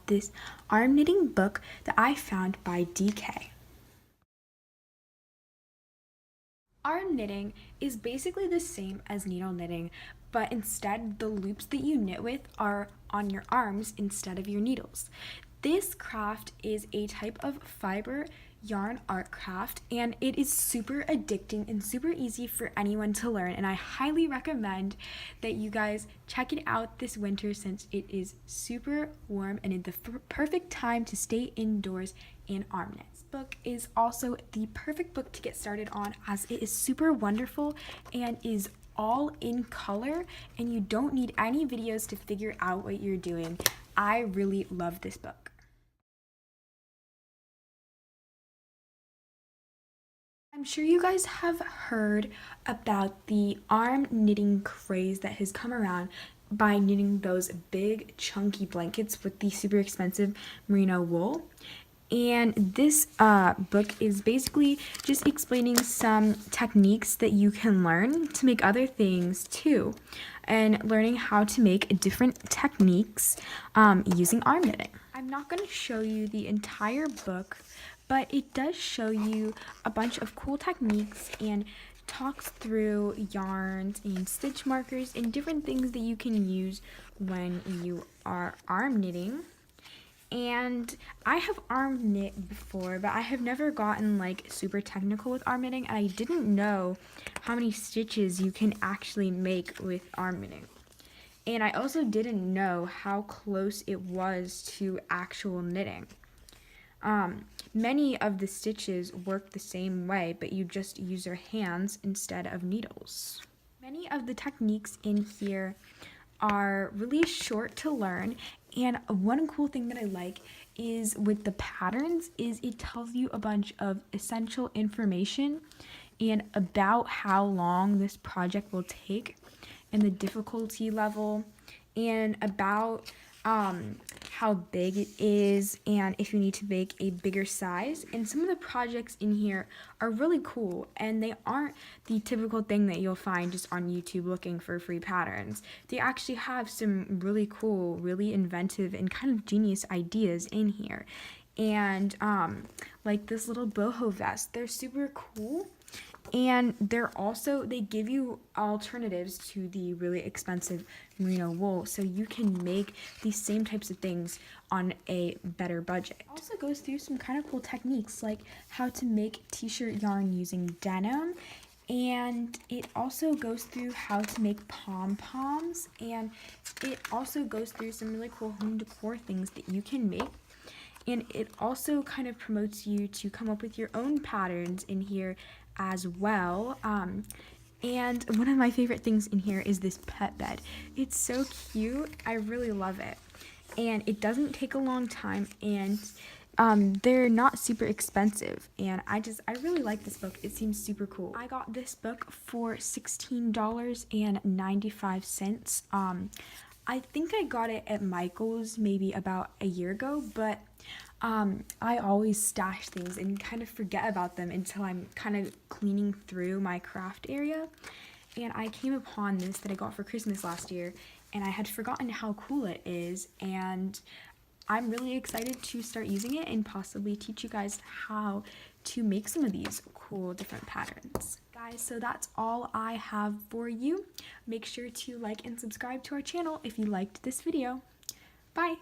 this arm knitting book that I found by DK. Arm knitting is basically the same as needle knitting, but instead the loops that you knit with are on your arms instead of your needles. This craft is a type of fiber yarn art craft, and it is super addicting and super easy for anyone to learn, and I highly recommend that you guys check it out this winter since it is super warm and it's the perfect time to stay indoors and arm knit. This book is also the perfect book to get started on as it is super wonderful and is all in color, and you don't need any videos to figure out what you're doing. I really love this book. I'm sure you guys have heard about the arm knitting craze that has come around by knitting those big chunky blankets with the super expensive merino wool. And this book is basically just explaining some techniques that you can learn to make other things too, and learning how to make different techniques using arm knitting. I'm not going to show you the entire book, but it does show you a bunch of cool techniques and talks through yarns and stitch markers and different things that you can use when you are arm knitting. And I have arm knit before, but I have never gotten like super technical with arm knitting, and I didn't know how many stitches you can actually make with arm knitting. And I also didn't know how close it was to actual knitting. Many of the stitches work the same way, but you just use your hands instead of needles. Many of the techniques in here are really short to learn, and one cool thing that I like is with the patterns is it tells you a bunch of essential information and about how long this project will take and the difficulty level, and about how big it is and if you need to make a bigger size. And some of the projects in here are really cool, and they aren't the typical thing that you'll find just on YouTube looking for free patterns. They actually have some really cool, really inventive and kind of genius ideas in here. And like this little boho vest, they're super cool. And they give you alternatives to the really expensive merino wool, so you can make these same types of things on a better budget. It also goes through some kind of cool techniques like how to make t-shirt yarn using denim, and it also goes through how to make pom-poms, and it also goes through some really cool home decor things that you can make. And it also kind of promotes you to come up with your own patterns in here as well. And one of my favorite things in here is this pet bed. It's so cute. I really love it. And it doesn't take a long time, and they're not super expensive. And I really like this book. It seems super cool. I got this book for $16.95. I think I got it at Michael's maybe about a year ago, but I always stash things and kind of forget about them until I'm kind of cleaning through my craft area. And I came upon this that I got for Christmas last year, and I had forgotten how cool it is, and I'm really excited to start using it and possibly teach you guys how to make some of these cool different patterns. Guys, so that's all I have for you. Make sure to like and subscribe to our channel if you liked this video. Bye!